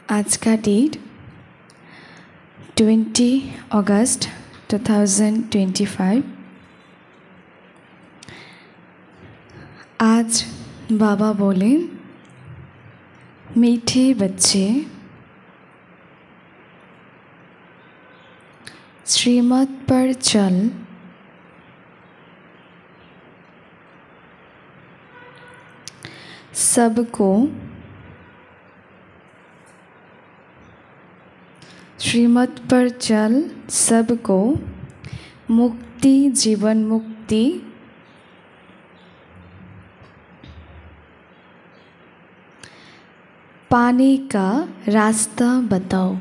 आज का डेट 20 अगस्त 2025। आज बाबा बोले, मीठे बच्चे, श्रीमत पर चल, सबको श्रीमत पर चल, सबको मुक्ति, जीवन मुक्ति, पाने का रास्ता बताओ।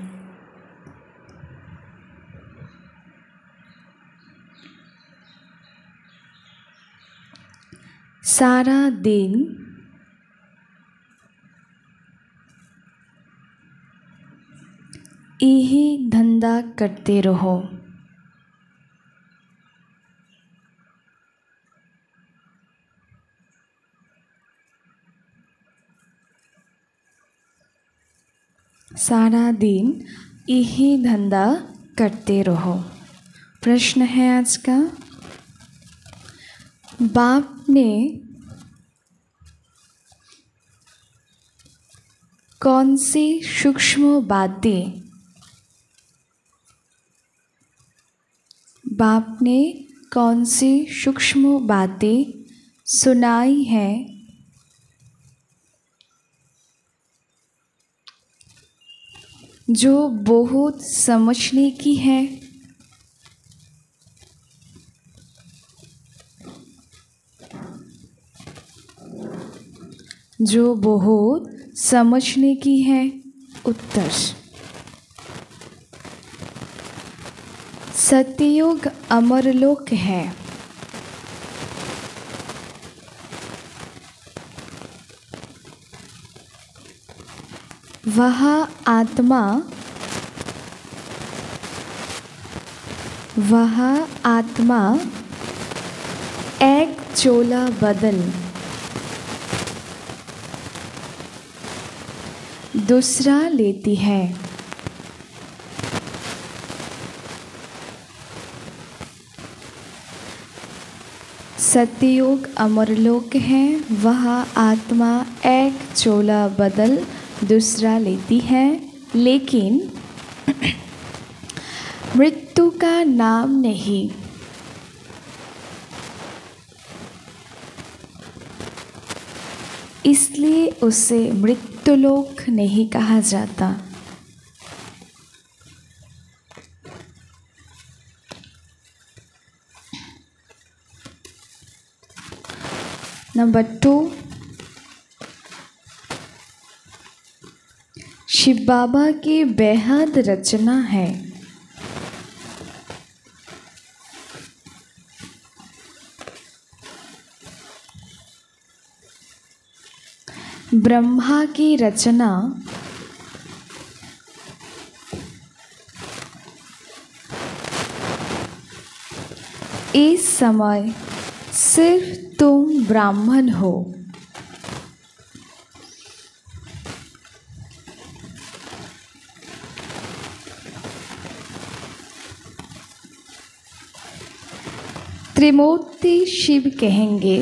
सारा दिन यही धंधा करते रहो। सारा दिन यही धंधा करते रहो। प्रश्न है आज का, बाप ने कौन सी सूक्ष्म बातें सुनाई हैं जो बहुत समझने की है? जो बहुत समझने की है। उत्तर, सतयुग अमरलोक है। वह आत्मा एक चोला बदल दूसरा लेती है। सतयुग अमरलोक है। वह आत्मा एक चोला बदल दूसरा लेती है, लेकिन मृत्यु का नाम नहीं। इसलिए उसे मृत्युलोक नहीं कहा जाता। नंबर 2, शिव बाबा की बेहद रचना है। ब्रह्मा की रचना इस समय सिर्फ तुम ब्राह्मण हो। त्रिमूर्ति शिव कहेंगे,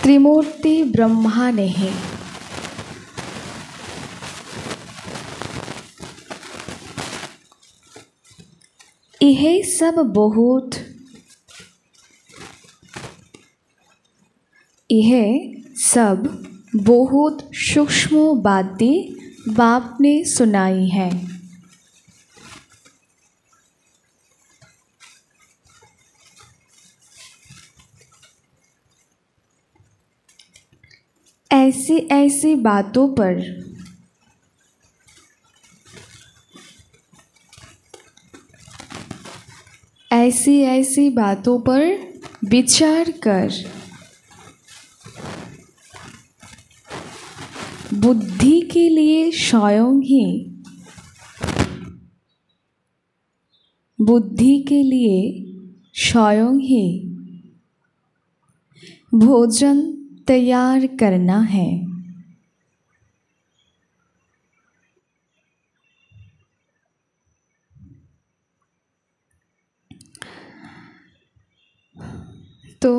त्रिमूर्ति ब्रह्मा नहीं। यह सब बहुत सूक्ष्म बातें बाप ने सुनाई हैं। ऐसी बातों पर विचार कर बुद्धि के लिए स्वयं ही बुद्धि के लिए स्वयं ही भोजन तैयार करना है। तो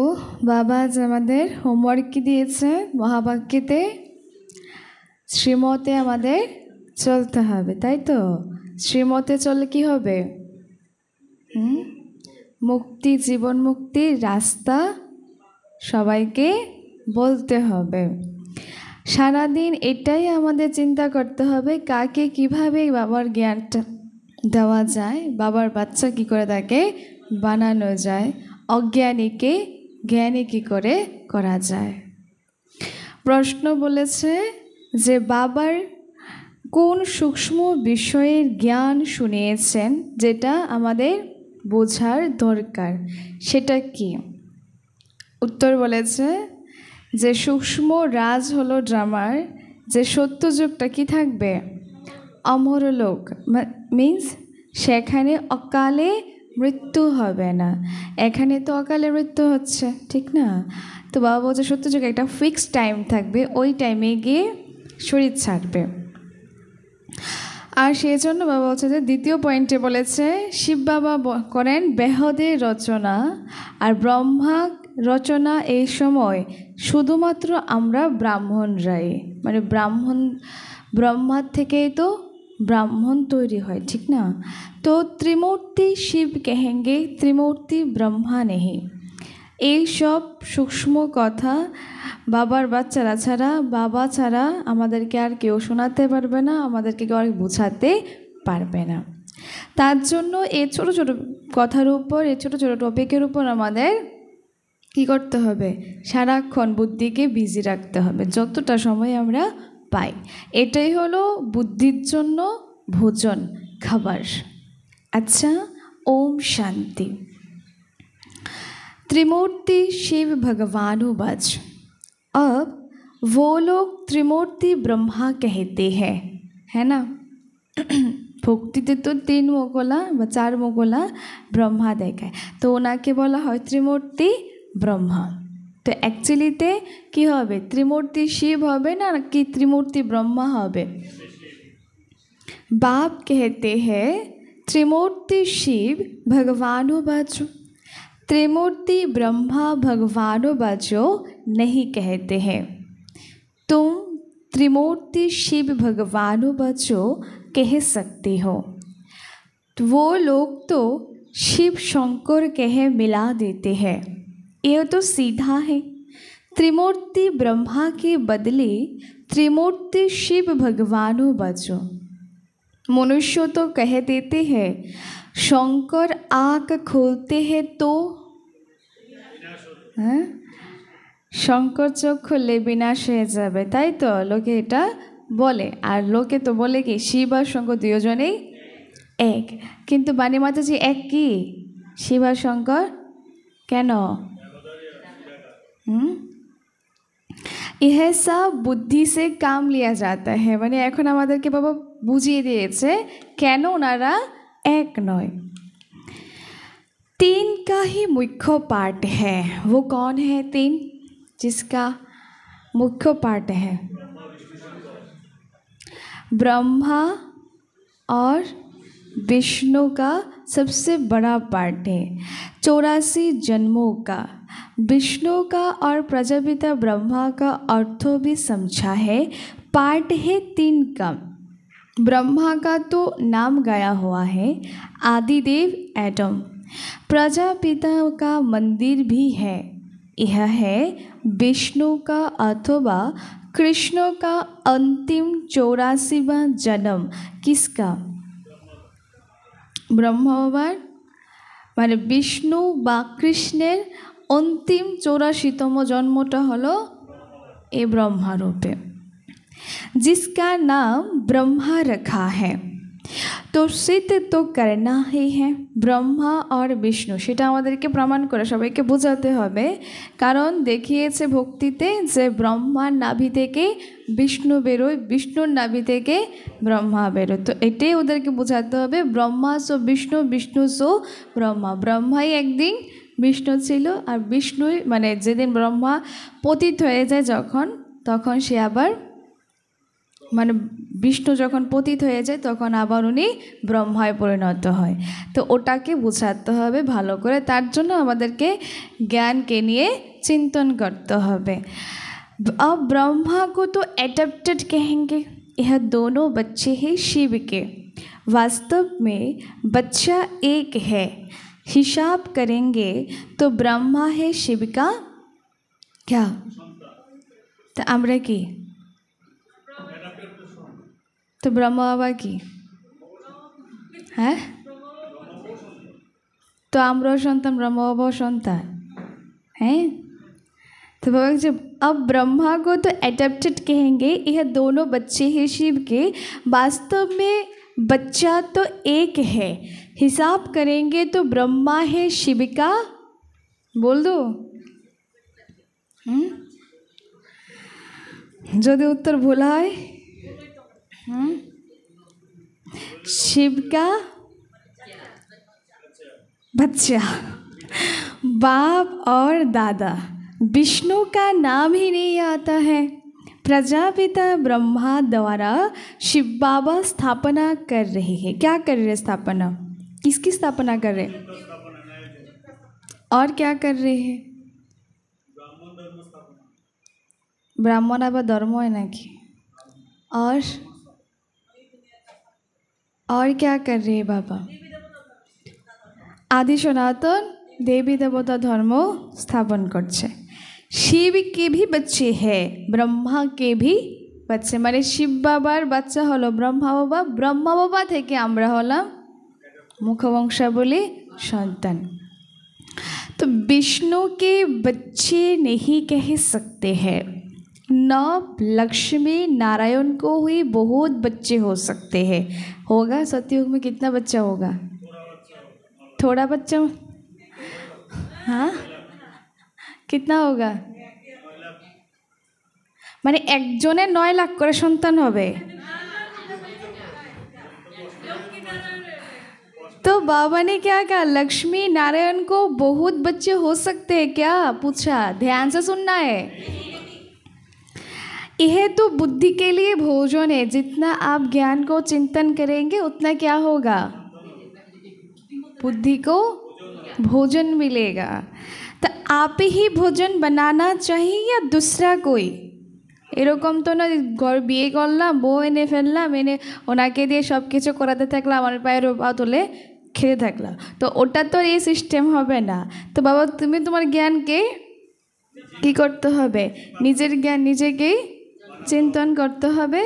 बाबा आज আমাদের হোমওয়ার্ক কি দিয়েছে, মহাবাক্যতে শ্রীমতে আমাদের চলতে হবে, তাই তো? শ্রীমতে চললে কি হবে? মুক্তি, জীবন মুক্তির রাস্তা সবাইকে বলতে হবে। সারাদিন এটাই আমাদের চিন্তা করতে হবে, কাকে কিভাবে বাবার জ্ঞানটা দেওয়া যায়, বাবার বাচ্চা কি করে তাকে বানানো যায়, অজ্ঞানীকে জ্ঞানী কি করে করা যায়। প্রশ্ন বলেছে যে বাবার কোন সূক্ষ্ম বিষয়ের জ্ঞান শুনিয়েছেন যেটা আমাদের বোঝার দরকার, সেটা কি? উত্তর বলেছে যে সূক্ষ্ম রাজ হলো ড্রামার, যে সত্যযুগটা কি থাকবে? অমরলোক, মিন্স সেখানে অকালে মৃত্যু হবে না। এখানে তো অকালে মৃত্যু হচ্ছে, ঠিক না? তো বাবা বলছে সত্যযুগে একটা ফিক্সড টাইম থাকবে, ওই টাইমে গিয়ে শরীর ছাড়বে। আর সেই জন্য বাবা বলছে যে দ্বিতীয় পয়েন্টে বলেছে শিব বাবা করেন বেহদের রচনা, আর ব্রহ্মা রচনা এই সময় শুধুমাত্র আমরা ব্রাহ্মণরাই, মানে ব্রহ্মার থেকেই তো ब्राह्मण तैरी है, ठीक ना? तो त्रिमूर्ति शिव कहेंगे, त्रिमूर्ति ब्रह्मा नहीं। এই সব সূক্ষ্ম কথা বাবার বাচ্চারা ছাড়া, বাবা ছাড়া আমাদেরকে আর কেউ শোনাতে পারবে না, আমাদেরকে কেউ আর বোঝাতে পারবে না। তার জন্য এই ছোট ছোট কথার উপর, এই ছোট ছোট টপিকের উপর আমাদের কি করতে হবে? সারাক্ষণ বুদ্ধিকে বিজি রাখতে হবে যতটা সময় আমরা পাই। এটাই হলো বুদ্ধির জন্য ভোজন, খাবার। अच्छा, ओम शांति। त्रिमूर्ति शिव भगवानुवाच। अब वो लोग त्रिमूर्ति ब्रह्मा कहते हैं, है ना? भक्तिते तो 3 मुखला বা 4 मुखला ब्रह्मा देखाয়, तो ওনাকে বলা হয় त्रिमूर्ति ब्रह्मा। तो एक्चुअलीते कि होबे? त्रिमूर्ति शिव होबे ना कि त्रिमूर्ति ब्रह्मा होबे? बाप कहते हैं त्रिमूर्ति शिव भगवानुवाचो, त्रिमूर्ति ब्रह्मा भगवानुवाचो नहीं कहते हैं। तुम त्रिमूर्ति शिव भगवानुवाचो कह सकते हो। तो वो लोग तो शिव शंकर कह मिला देते हैं, यह तो सीधा है। त्रिमूर्ति ब्रह्मा के बदले त्रिमूर्ति शिव भगवानुवाचो। मनुष्य तो कह देते हैं शंकर आँख खोलते हैं तो शंकर चोख खुलले विनाश हो जाबे, ताई तो लोके एटा बोले। और लोके तो बोले कि शिव और शंकर दुजोनेई एक, किन्तु बाणी माताजी एक कि शिव और शंकर केन? यह सब बुद्धि से काम लिया जाता है। माने एखन आमादेरके बाबा बुझिए दिएছে केन ओनारा एक नय। 3 का ही मुख्य पार्ट है। वो कौन है 3 जिसका मुख्य पार्ट है? ब्रह्मा और विष्णु का सबसे बड़ा पार्ट है। 84 जन्मों का विष्णु का और प्रजापिता ब्रह्मा का अर्थ भी समझा है। पार्ट है 3 का। ब्रह्मा का तो नाम गाया हुआ है, आदिदेव एडम। प्रजापिता का मंदिर भी है। यह है विष्णु का अथवा कृष्ण का अंतिम 84वां जन्म। किसका? ब्रह्मबार माने विष्णु बा कृष्णेर अंतिम 84तम जन्मटा हलो ए ब्रह्मा रूपे, जिसका नाम ब्रह्मा रखा है। তো সিদ্ধ তো करना ही है ব্রহ্মা আর বিষ্ণু, সেটা আমাদেরকে প্রমাণ করে সবাইকে বোঝাতে হবে। কারণ দেখিয়েছে ভক্তিতে যে ব্রহ্মার নাভি থেকে বিষ্ণু বেরোয়, বিষ্ণুর নাভি থেকে ব্রহ্মা বেরোয়। তো এটাই ওদেরকে বোঝাতে হবে, ব্রহ্মা সো বিষ্ণু, বিষ্ণু সো ব্রহ্মা। ব্রহ্মাই একদিন বিষ্ণু ছিল, আর বিষ্ণুই মানে যেদিন ব্রহ্মা পতিত হয়ে যায় যখন, তখন সে আবার মানে বিষ্ণু যখন পতিত হয়ে যায় তখন আবার উনি ব্রহ্মায় পরিণত হয়। তো ওটাকে বোঝাতে হবে ভালো করে, তার জন্য আমাদেরকে ज्ञानকে নিয়ে চিন্তন করতে হবে। अब ब्रह्मा को तो एडप्टेड कहेंगे, यह दोनों बच्चे हैं शिव के। वास्तव में बच्चा एक है, हिसाब करेंगे तो ब्रह्मा है शिव का क्या, तो আমরা কি, तो ब्रह्मा बाबा की है, तो আমরাও সন্তান, ब्रह्मा बाबाও সন্তান हैं। तो बाबा जब अब ब्रह्मा को तो एडप्टेड कहेंगे, यह दोनों बच्चे हैं शिव के। वास्तव में बच्चा तो एक है, हिसाब करेंगे तो ब्रह्मा है शिव का। बोल दो যদি उत्तर भूला है। शिव का बच्चा, बाप और दादा, विष्णु का नाम ही नहीं आता है। प्रजापिता ब्रह्मा द्वारा शिव बाबा स्थापना कर रहे हैं। क्या कर रहे हैं स्थापना, किसकी स्थापना कर रहे हैं, और क्या कर रहे हैं, ब्राह्मण अब धर्म है ना कि, और क्या कर रहे हैं बाबा, आदि सनातन देवी देवता धर्म स्थापन करছে। शिव के भी बच्चे हैं, ब्रह्मा के भी बच्चे, माने शिव बाबार बच्चा हलो ब्रह्मा बाबा, ब्रह्मा बाबा থেকে আমরা হলাম मुखवंशावली संतान। तो विष्णु के बच्चे नहीं कह सकते हैं, न लक्ष्मी नारायण को ही बहुत बच्चे हो सकते हैं। होगा सतयुग में कितना बच्चा होगा, थोड़ा बच्चा, हाँ कितना होगा, माने एकजने 9 लाख करे सन्तान होबे। तो बाबा ने क्या कहा, लक्ष्मी नारायण को बहुत बच्चे हो सकते हैं क्या, पूछा, ध्यान से सुनना है। यह तो बुद्धि के लिए भोजन है, जितना आप ज्ञान को चिंतन करेंगे उतना क्या होगा, बुद्धि को भोजन मिलेगा। तो आप ही भोजन बनाना चाहिए या दूसरा कोई, এরকম তো না ঘর বিয়ে করলাম, বউ এনে ফেললাম, এনে ওনাকে দিয়ে সব কিছু করাতে থাকলাম, আমার পায়ের পা তুলে খেতে থাকলাম, তো ওটা তো এই সিস্টেম হবে না। তো বাবা তুমি তোমার জ্ঞানকে কী করতে হবে, নিজের জ্ঞান নিজেকেই চিন্তন করতে হবে।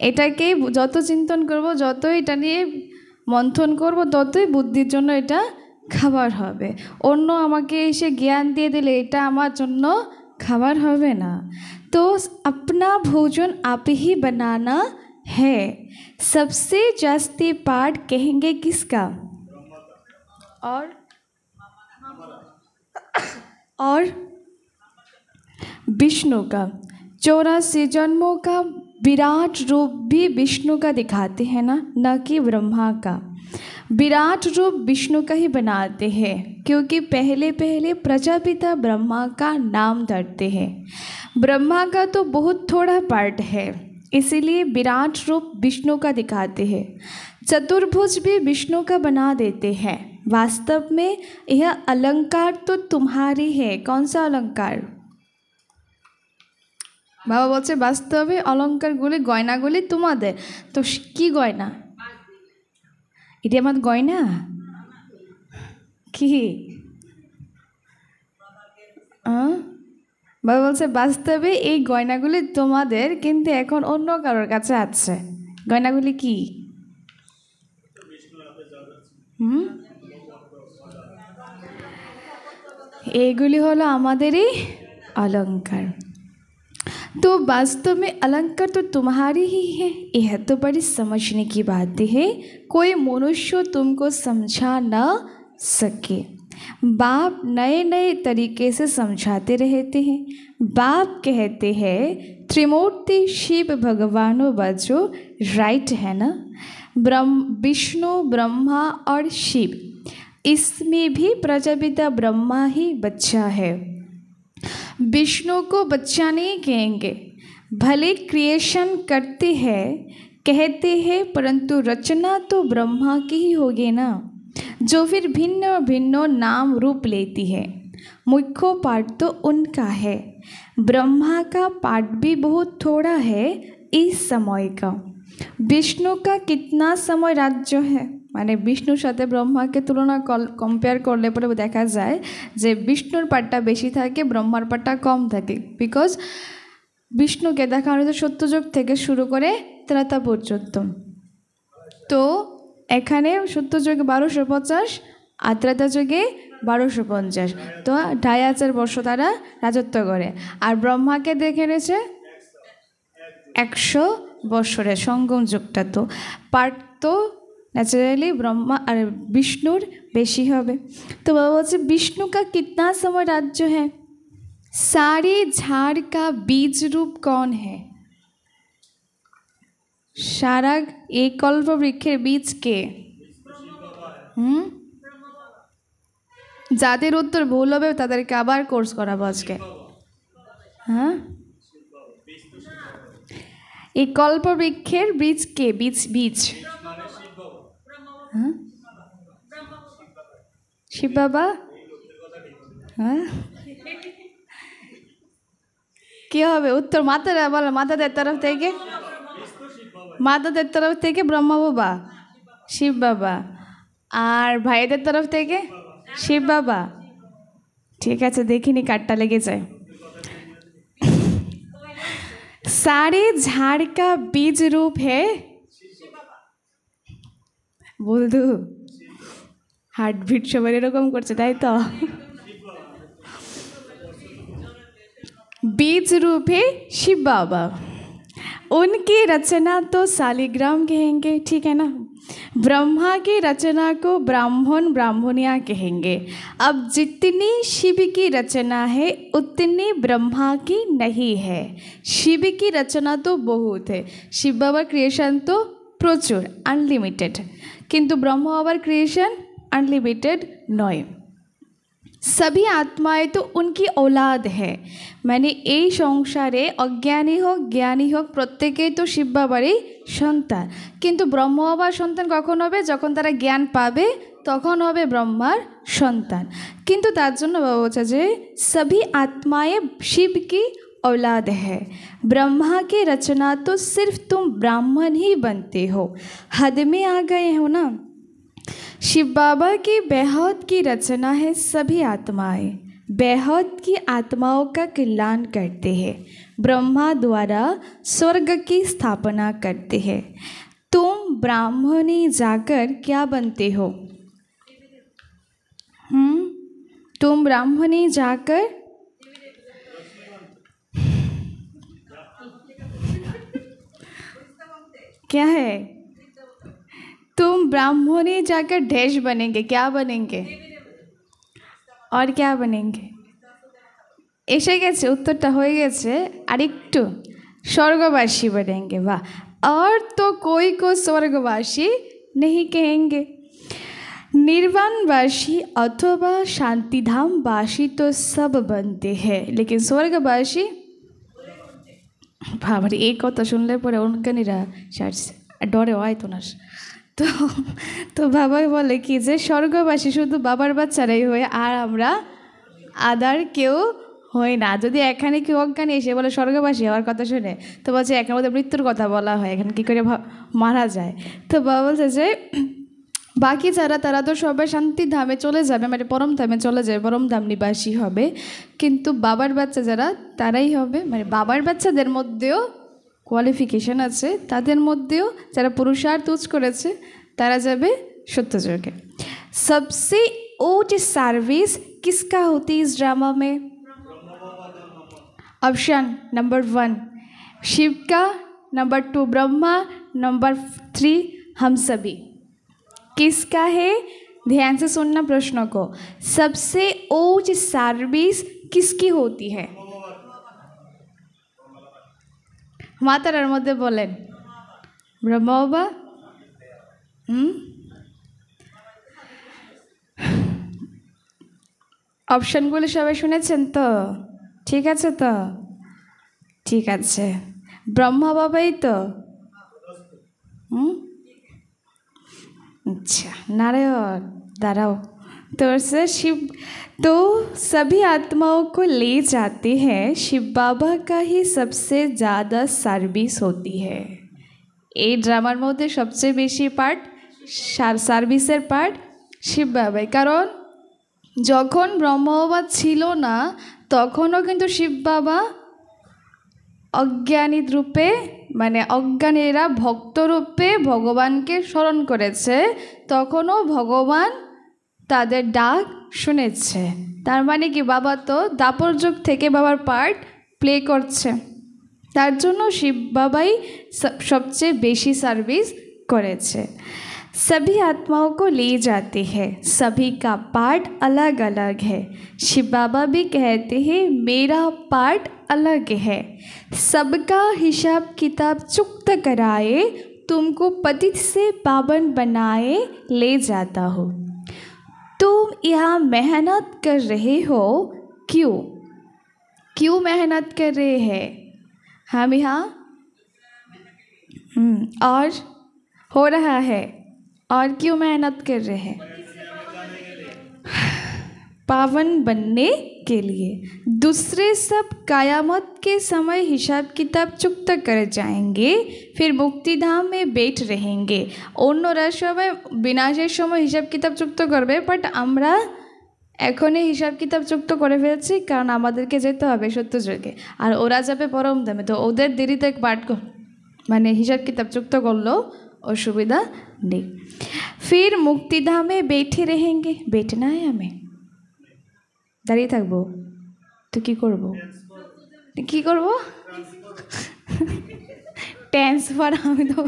এটাকেই যত চিন্তন করব, যত এটা নিয়ে মন্থন করব, ততই বুদ্ধির জন্য এটা খাবার হবে। অন্য আমাকে এসে জ্ঞান দিয়ে দিলে এটা আমার জন্য খাবার হবে না। तो अपना भोजन आप ही बनाना है। सबसे जास्ती पाठ कहेंगे किसका, और विष्णु का। 84 जन्मों का विराट रूप भी विष्णु का दिखाते हैं ना, न कि ब्रह्मा का। विराट रूप विष्णु का ही बनाते हैं, क्योंकि पहले पहले प्रजापिता ब्रह्मा का नाम धरते हैं। ब्रह्मा का तो बहुत थोड़ा पार्ट है, इसीलिए विराट रूप विष्णु का दिखाते हैं। चतुर्भुज भी विष्णु का बना देते हैं। वास्तव में यह अलंकार तो तुम्हारी है। कौन सा अलंकार, बाबा बोलছে বাস্তবে অলঙ্কারগুলি গয়নাগুলি তোমাদের। তো কি গয়না, এটা আমার গয়না কি, বাবা বলছে বাস্তবে এই গয়নাগুলি তোমাদের, কিন্তু এখন অন্য কারোর কাছে আছে। গয়নাগুলি কি, এইগুলি হলো আমাদেরই অলঙ্কার। तो वास्तव में अलंकार तो तुम्हारी ही है। यह तो बड़ी समझने की बात है। कोई मनुष्य तुमको समझा न सके। बाप नए नए तरीके से समझाते रहते हैं। बाप कहते हैं त्रिमूर्ति शिव भगवानो बच्चों, राइट है ना। विष्णु ब्रह्मा और शिव, इसमें भी प्रजापिता ब्रह्मा ही बच्चा है। विष्णु को बच्चा नहीं कहेंगे, भले क्रिएशन करते हैं कहते हैं, परंतु रचना तो ब्रह्मा की ही होगी ना, जो फिर भिन्न भिन्न नाम रूप लेती है। मुख्य पाठ तो उनका है। ब्रह्मा का पाठ भी बहुत थोड़ा है इस समय का। विष्णु का कितना समय राज्य है, माने विष्णुर साथे ब्रह्माके तुलना कम्पेयर करले परे देखा जाए जे विष्णुर पाठटा बेशी थाके, ब्रह्मार पाठटा कम थाके। बिकज विष्णुके देखानो हয়েছে सत्ययुग থেকে शुरू करे ত্রেতা পর্যন্ত। तो এখানে সত্যযুগে 1250 আর ত্রেতা যুগে 1250, তো 2500 বর্ষ তারা রাজত্ব করে। আর ব্রহ্মাকে দেখে নিয়েছে 100 বছরের সঙ্গম যুগটা। তো পার্ট তো ন্যাচারালি ब्रह्मा और विष्णुर बेशी होबे। तो बाबा बोलছে विष्णु का कितना समय राज्य है। सारे झाड़ का बीज रूप कौन है। सारा एक कल्प वृक्षेर बीज के যাদের উত্তর ভুল হবে তাদেরকে আবার কোর্স করাবো আজকে। হ্যাঁ, এই কল্প বৃক্ষের বীজ কে, বীজ বীজ হ্যাঁ শিব বাবা। হ্যাঁ কি হবে উত্তর, মাতারা বলো, মাতাদের তরফ থেকে, মাতাদের তরফ থেকে ব্রহ্মা বাবা শিব বাবা, আর ভাইদের তরফ থেকে শিব বাবা। ঠিক আছে, দেখিনি কাটটা লেগে যায়। सारे झाड़ का बीज रूप है बोल दू। हार्ट बीट सबाई एरकम करছে তাই তো। बीज रूप है शिव बाबा। उनकी रचना तो शालिग्राम कहेंगे, ठीक है ना। ब्रह्मा की रचना को ब्राह्मण ब्राह्मणिया कहेंगे। अब जितनी शिव की रचना है उतनी ब्रह्मा की नहीं है। शिव की रचना तो बहुत है, शिव बाबार क्रिएशन तो प्रचुर अनलिमिटेड, किंतु ब्रह्मा बाबार क्रिएशन अनलिमिटेड नय। सभी आत्माएं तो उनकी औलाद है। मैंने এই সংসারে অজ্ঞানী হোক জ্ঞানী হোক প্রত্যেকেই তো শিব বাবারই সন্তান, কিন্তু ব্রহ্ম বাবার সন্তান কখন হবে, যখন তারা জ্ঞান পাবে তখন হবে ব্রহ্মার সন্তান। কিন্তু তার জন্য বাবা বলছে যে सभी आत्माएं शिव की औलाद है। ब्रह्मा की रचना तो सिर्फ तुम ब्राह्मण ही बनते हो, हद में आ गए हो ना। शिव बाबा की बेहद की रचना है। सभी आत्माएं बेहद की आत्माओं का कल्याण करते हैं, ब्रह्मा द्वारा स्वर्ग की स्थापना करते हैं। तुम ब्राह्मणी जाकर क्या बनते हो। तुम ब्राह्मणी जाकर क्या है, तुम ब्राह्मणी जाकर ढेश बनेंगे। क्या बनेंगे और क्या बनेंगे। এসে গেছে উত্তরটা হয়ে গেছে। আর একটু स्वर्गवासी बनेंगे। वाह, और तो कोई को स्वर्गवासी नहीं कहेंगे। निर्वाणवासी अथवा शांतिधामवासी तो सब बनते हैं, लेकिन स्वर्गवासी बाबारे এই কথা শুনলে পরে অজ্ঞানীরা ডরে হয় তো না। তো বাবাই বলে কি যে স্বর্গবাসী শুধু বাবার বাচ্চারাই হয়, আর আমরা আদার কেউ হই না। যদি এখানে কেউ অজ্ঞানী এসে বলে স্বর্গবাসী হওয়ার কথা শুনে, তো বলছে এখানে মধ্যে মৃত্যুর কথা বলা হয়, এখানে কী করে মারা যায়। তো বাবা বলছে যে বাকি যারা তারা তো সবাই শান্তিধামে চলে যাবে, মানে পরম ধামে চলে যাবে, পরম ধাম নিবাসী হবে, কিন্তু বাবার বাচ্চা যারা তারাই হবে, মানে বাবার বাচ্চাদের মধ্যেও কোয়ালিফিকেশন আছে, তাদের মধ্যেও যারা পুরুষার্থ উচ্চ করেছে তারা যাবে সত্যযুগে। सबसे ऊंची सर्विस किसका होती है इस ड्रामा में। ऑप्शन नंबर 1 शिव का, नंबर 2 ब्रह्मा, नंबर 3 हम सभी। किसका है? ध्यान से सुनना प्रश्नों को। सबसे उच्च सर्विस किसकी होती है? मातारार मध्य बोलें ब्रह्मा बाबा। অপশনগুলো সবাই শুনেছেন তো? ঠিক আছে তো? ঠিক আছে, ব্রহ্মা বাবাই তো? अच्छा नारायण दाराओ। तो से शिव तो सभी आत्माओं को ले जाते हैं, शिव बाबा का ही सबसे ज़्यादा सर्विस होती है। ये ड्रामार मध्य सबसे बेशी पार्ट सार्विसर पार्ट शिव बाबाई। कारण যখন ব্রহ্মা বাবা ছিল না তখনও কিন্তু শিব বাবা অজ্ঞানী রূপে মানে অজ্ঞানীরা ভক্ত রূপে ভগবানকে স্মরণ করেছে, তখনও ভগবান তাদের ডাক শুনেছে। তার মানে কি বাবা তো দাপর যুগ থেকে বাবার পার্ট প্লে করছে, তার জন্য শিব বাবাই সবচেয়ে বেশি সার্ভিস করেছে। सभी आत्माओं को ले जाते हैं, सभी का पार्ट अलग अलग है। शिव बाबा भी कहते हैं मेरा पार्ट अलग है। सबका हिसाब किताब चुकता कराए, तुमको पतित से पावन बनाए ले जाता हो। तुम यहाँ मेहनत कर रहे हो, क्यों क्यों मेहनत कर रहे हैं? हम यहाँ और हो रहा है, और क्यों मेहनत कर रहे हैं? पावन बनने के लिए। दूसरे सब कयामत के समय हिसाब किताब चुकता कर जाएंगे, फिर मुक्ति धाम में बैठ रहेंगे। অন্যরা সবাই বিনাশের সময় হিসাব কিতাব চুক্ত করবে, বাট আমরা এখনই হিসাব কিতাব চুক্ত করে ফেলছি, কারণ আমাদেরকে যেতে হবে সত্য যুগে, আর ওরা যাবে পরম ধামে। তো ওদের দেরিতে পাঠ মানে হিসাব কিতাব চুক্ত করলেও असुविधा नहीं। फिर मुक्तिधाम में बैठे रहेंगे। बैठना है हमें, दाঁড়িয়ে থাকবো তো কি করব? কি করব? ট্রান্সফার। আমি তো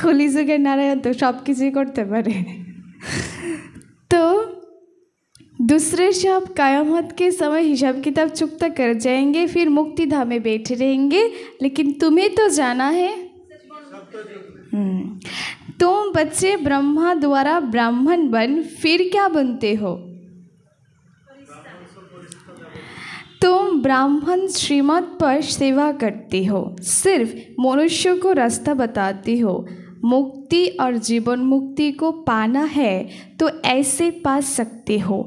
কলিযুগের নারায়ণ, তো সব কিছুই করতে পারে। तो दूसरे सब कयामत के समय हिसाब किताब चुकता कर जाएंगे, फिर मुक्ति धाम में बैठे रहेंगे। लेकिन तुम्हें तो जाना है, तुम बच्चे ब्रह्मा द्वारा ब्राह्मण बन फिर क्या बनते हो? तुम ब्राह्मण श्रीमत पर सेवा करते हो, सिर्फ मनुष्य को रास्ता बताते हो। मुक्ति और जीवन मुक्ति को पाना है तो ऐसे पा सकते हो,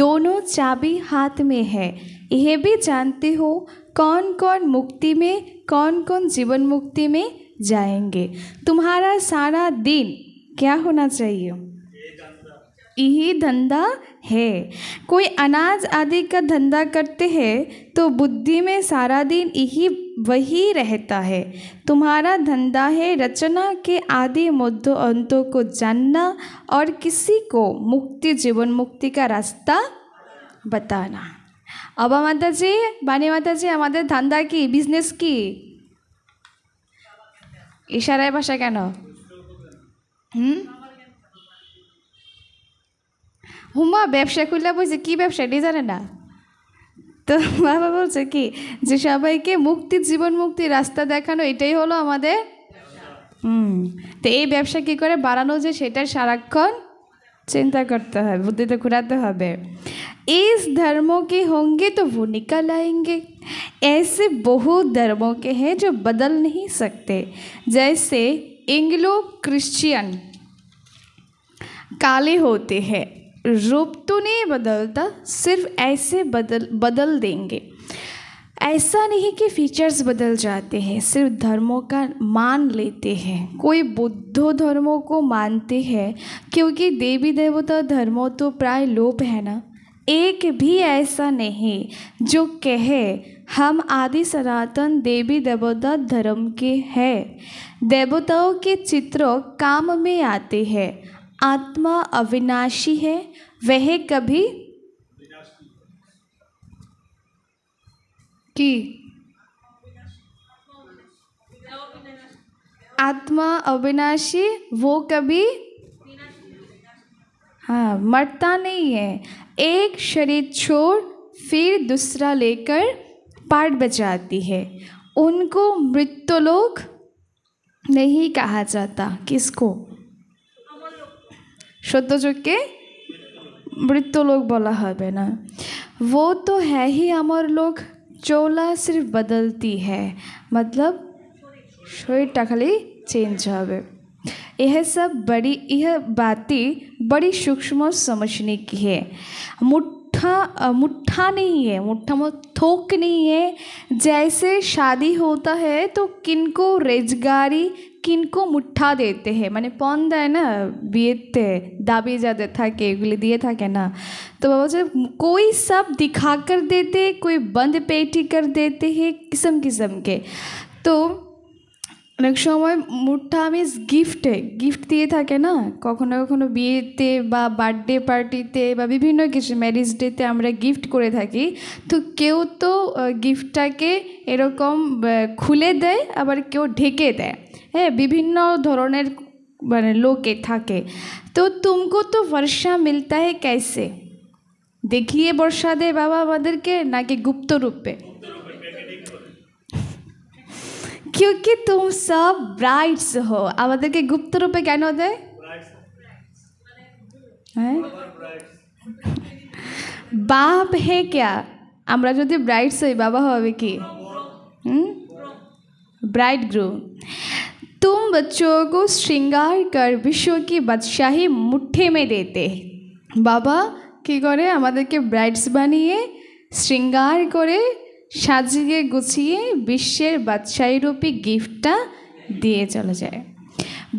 दोनों चाबी हाथ में है। यह भी जानते हो कौन कौन मुक्ति में, कौन कौन जीवन मुक्ति में जाएंगे। तुम्हारा सारा दिन क्या होना चाहिए? यही धंधा है। कोई अनाज आदि का धंधा करते हैं तो बुद्धि में सारा दिन यही वही रहता है। तुम्हारा धंधा है रचना के आदि मध्य अंतों को जानना और किसी को मुक्ति जीवन मुक्ति का रास्ता बताना। अबा माता जी, बानी माता जी, हमारे धंधा की बिजनेस की इशाराय भाषा केन? হুমা ব্যবসা খুলে বলছে, কি ব্যবসা এটি জানে না। তো বাবা বলছে কি যে সবাইকে মুক্তি জীবন মুক্তি রাস্তা দেখানো, এটাই হলো আমাদের। তো এই ব্যবসা কী করে বাড়ানো যায় সেটার সারাক্ষণ चिंता करते हैं, बुद्धि तो घुराते हैं। इस धर्मों के होंगे तो वो निकल आएंगे। ऐसे बहुत धर्मों के हैं जो बदल नहीं सकते, जैसे एंग्लो क्रिश्चियन काले होते हैं, रूप तो नहीं बदलता, सिर्फ ऐसे बदल देंगे। ऐसा नहीं कि फीचर्स बदल जाते हैं, सिर्फ धर्मों का मान लेते हैं। कोई बुद्ध धर्मों को मानते हैं क्योंकि देवी देवता धर्मों तो प्राय लोप है ना। एक भी ऐसा नहीं जो कहे हम आदि सनातन देवी देवता धर्म के हैं। देवताओं के चित्र काम में आते हैं। आत्मा अविनाशी है, वह कभी कि आत्मा अविनाशी, वो कभी हाँ मरता नहीं है। एक शरीर छोड़ फिर दूसरा लेकर पाठ बजाती है। उनको मृत्युलोक नहीं कहा जाता। किसको? সত্যযুগকে मृत्युलोक बोला হবে ना। वो तो है ही अमर लोक, चोला सिर्फ बदलती है, मतलब शरीरটা खाली चेंज হবে। यह बातें बड़ी सूक्ष्म समझने की है। मुट्ठा नहीं है, मुट्ठा मतलब थोक नहीं है। जैसे शादी होता है तो किनको रेजगारी किनको मुट्ठा देते हैं, माने पन देय ना बिয়েতে दाबी जाते থাকে এগুলি দিয়ে থাকে না। तो बाबा जी कोई सब दिखा कर देते, कोई बंद पेटी कर देते हैं, किस्म किस्म के। तो অনেক সময় মুঠা মিন্স গিফট দিয়ে থাকে না, কখনো কখনো বিয়েতে বা বার্থডে পার্টিতে বা বিভিন্ন কিছু ম্যারেজ ডেতে আমরা গিফট করে থাকি। তো কেউ তো গিফটটাকে এরকম খুলে দেয়, আবার কেউ ঢেকে দেয়। হ্যাঁ, বিভিন্ন ধরনের মানে লোকে থাকে। তো तुमको तो वर्षा मिलता है कैसे, দেখিয়ে বর্ষা দে বাবা আমাদেরকে নাকি গুপ্ত রূপে? क्योंकि तुम सब ब्राइड्स हो। আমাদেরকে গুপ্ত রূপে কেন দেয়? बाप है क्या? আমরা যদি ब्राइड्स হই বাবা হবে কি? Bride groom. तुम बच्चों को श्रृंगार कर विश्व की बादशाही मुट्ठी में देते। बाबा কি করে আমাদেরকে ব্রাইডস বানিয়ে श्रृंगार করে সাজিয়ে গুছিয়ে বিশ্বের बादशाही रूपी गिफ्टটা দিয়ে चला जाए।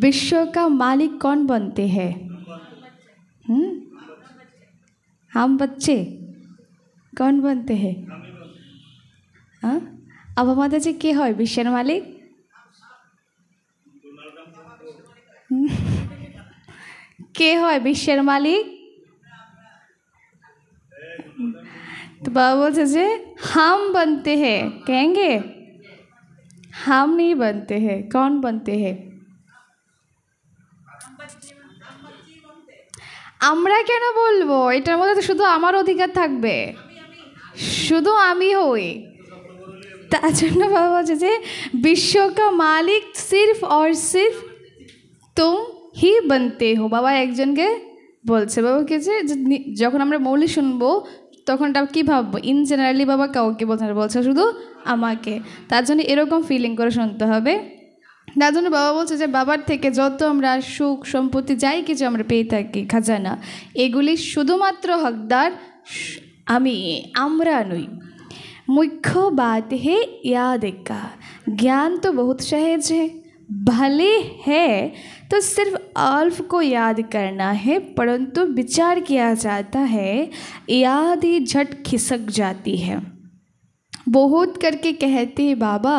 विश्व का मालिक कौन बनते हैं? हम बच्चे कौन बनते हैं? हाँ, अब हमारे যে কে হয় বিশ্বের মালিক? কে হয় বিশ্বের মালিক? तो बाबा बोलते जे हम बनते हैं, कहेंगे हम नहीं बनते हैं। कौन बनते हैं? আমরা কেন বলবো? এটার মধ্যে তো শুধু আমার অধিকার থাকবে, শুধু আমি হই। তার জন্য বাবা বলছে যে বিশ্ব का मालिक सिर्फ और सिर्फ तुम ही बनते हो। বাবা একজনকে বলছে, বাবা কে যে যখন আমরা মৌলি শুনবো তখনটা কী ভাববো? ইন জেনারেলি বাবা কাউকে বলছে না, বলছে শুধু আমাকে। তার জন্য এরকম ফিলিং করে শুনতে হবে। তার জন্য বাবা বলছে যে বাবার থেকে যত আমরা সুখ সম্পত্তি যাই কিছু আমরা পেয়ে থাকি খাজানা, এগুলি শুধুমাত্র হকদার আমরা নই। मुख्य बात है याद का। ज्ञान तो बहुत सहज है, भले है तो सिर्फ अल्फ को याद करना है, परंतु विचार किया जाता है याद ही झट खिसक जाती है। बहुत करके कहते हैं बाबा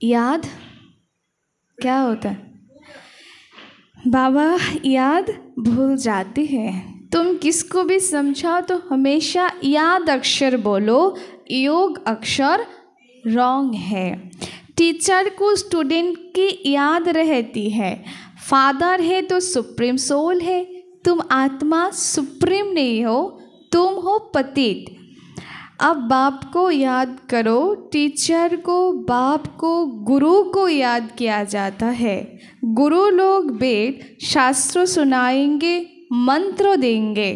याद क्या होता है? बाबा याद भूल जाती है। तुम किसको भी समझाओ तो हमेशा याद अक्षर बोलो, योग अक्षर रॉन्ग है। टीचर को स्टूडेंट की याद रहती है। फादर है तो सुप्रीम सोल है। तुम आत्मा सुप्रीम नहीं हो, तुम हो पतित। अब बाप को याद करो, टीचर को, बाप को, गुरु को याद किया जाता है। गुरु लोग वेद शास्त्र सुनाएंगे, मंत्र देंगे।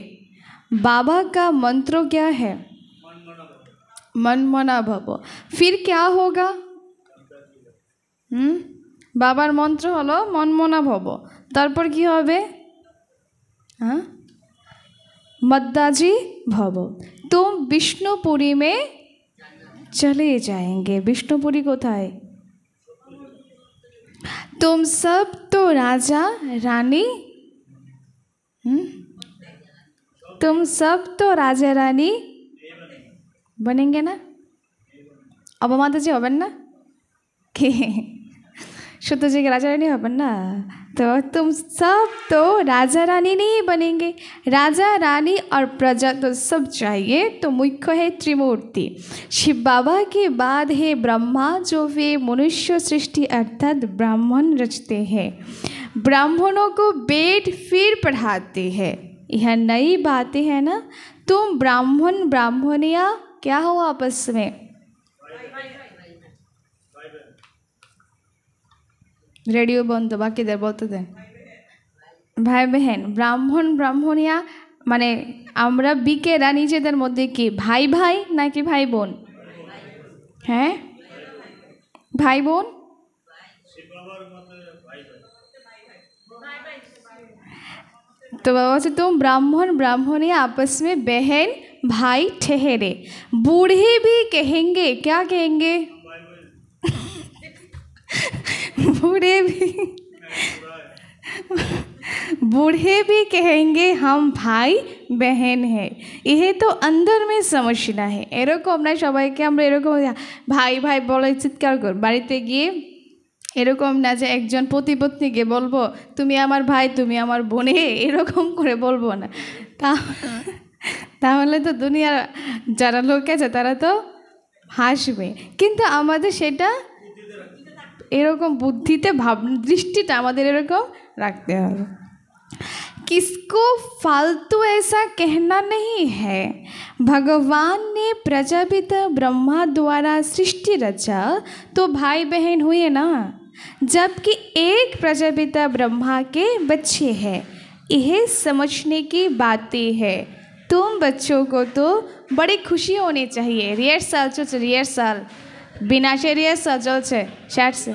बाबा का मंत्र क्या है? मनमना भव। फिर क्या होगा? बाबार मंत्र हलो मनमना भव। तारपर की होबे? हाँ, मद्दाजी भव। तुम विष्णुपुरी में चले जाएंगे। विष्णुपुरी कोथाय? तुम सब तो राजा रानी, तुम सब तो राजा रानी बनेंगे ना? अब माता जी हबेन ना? कि সত্যজিকে রাজা রানী হবেন না? तो तुम सब तो राजा रानी नहीं बनेंगे। राजा रानी और प्रजा तो सब चाहिए, तो मुख्य है त्रिमूर्ति। शिव बाबा के बाद है ब्रह्मा, जो वे मनुष्य सृष्टि अर्थात ब्राह्मण रचते हैं। ब्राह्मणों को वेद फिर पढ़ाते हैं। यह नई बातें है ना। तुम ब्राह्मण ब्राह्मणिया क्या हो आपस में? रेडियो बंद, बाकी देर बोलते दें। भाई बहन, ब्राह्मण ब्राह्मणिया माने আমরা বিকেরা নিজেদের মধ্যে কি ভাই ভাই নাকি ভাই বোন? হ্যাঁ, ভাই বোন। तो बाबा से तुम ब्राह्मण ब्राह्मणिया आपस में बहन भाई ठहरे। बूढ़े भी कहेंगे, क्या कहेंगे? बूढ़े भी कहेंगे हम भाई बहन है। यह तो अंदर में समझना है। एरकम ना सबाइके আমরা এরকম ভাই ভাই বলে চিৎকার কর। বাড়িতে গিয়ে এরকম না যে একজন প্রতিপত্নীকে বলবো তুমি আমার ভাই তুমি আমার বোনে, এরকম করে বলবো না। তাহলে তো দুনিয়ার যারা লোক আছে তারা তো হাসবে। কিন্তু আমাদের সেটা এরকম বুদ্ধিতে ভাব দৃষ্টিটা আমাদের এরকম রাখতে হবে। किसको फालतू ऐसा कहना नहीं है। भगवान ने प्रजापिता ब्रह्मा द्वारा सृष्टि रचा, तो भाई बहन हुए ना। जबकि एक प्रजापिता ब्रह्मा के बच्चे हैं। यह समझने की बातें है। तुम बच्चों को तो बड़ी खुशी होनी चाहिए। रिहर्सल चलছে, रिहर्सल बिना से रिहर्सल चलছে शार्ट से।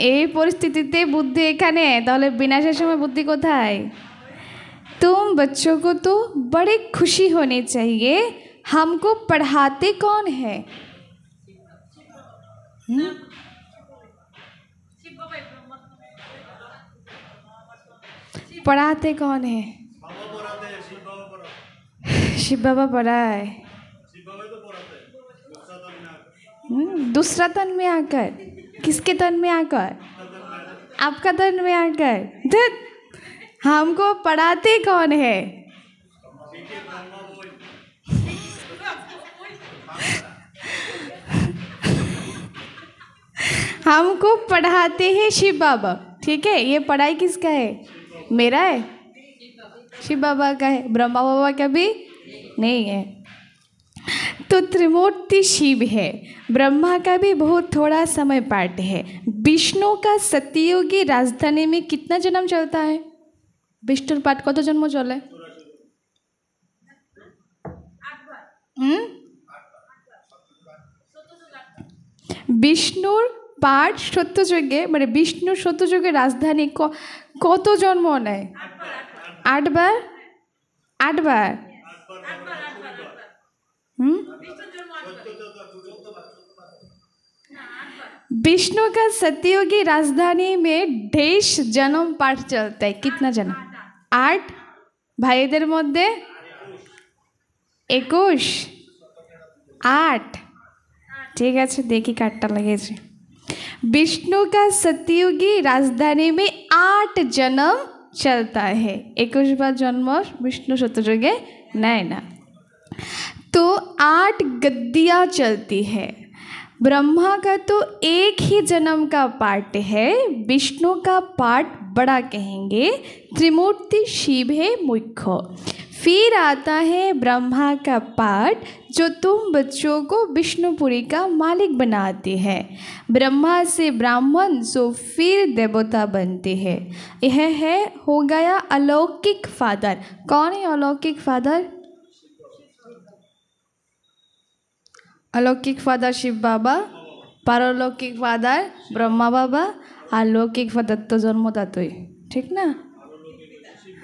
এই পরিস্থিতিতে বুদ্ধি এখানে, তাহলে বিনাশের সময় বুদ্ধি কোথায়? तुम बच्चों को तो बड़े खुशी होनी चाहिए। हमको पढ़ाते कौन है? पढ़ाते कौन है? शिव बाबा पढ़ाए। दूसरा तन में आकर, किसके तन में आकर? आपका तन में आकर। हमको पढ़ाते कौन है? हमको पढ़ाते हैं शिव बाबा। ठीक है, ये पढ़ाई किसका है? मेरा है, शिव बाबा का है। ब्रह्मा बाबा का भी नहीं है। तो त्रिमूर्ति शिव है। ब्रह्मा का भी बहुत थोड़ा समय पाठ है। विष्णु का सत्ययुगी राजधानी में कितना जन्म चलता है? विष्णुर पाठ कत जन्म चले? विष्णुर पाठ सत्ययुगे माने विष्णु सत्ययुगे राजधानी कत जन्म नेय? 8 बार। 8 बार। विष्णु का सत्ययुगी राजधानी में देश जन्म पाठ चलता है। कितना जन्म? 8। भाईদের মধ্যে 21। 8। ठीक है, देखी काटता लगे। विष्णु का सत्ययुगी राजधानी में 8 जन्म चलता है। 21 बार जन्म विष्णु सत्ययुगे नहीं ना। तो 8 गद्दियाँ चलती है। ब्रह्मा का तो एक ही जन्म का पाठ है। विष्णु का पाठ बड़ा कहेंगे। त्रिमूर्ति शिव है मुख्य। फिर आता है ब्रह्मा का पाठ, जो तुम बच्चों को विष्णुपुरी का मालिक बनाते हैं। ब्रह्मा से ब्राह्मण जो फिर देवता बनते हैं। यह है हो गया अलौकिक फादर। कौन है अलौकिक फादर? अलौकिक फादर शिव बाबा, पारलौकिक फादर ब्रह्मा बाबा, और लौकिक फादर तो जन्मदातई। ठीक ना?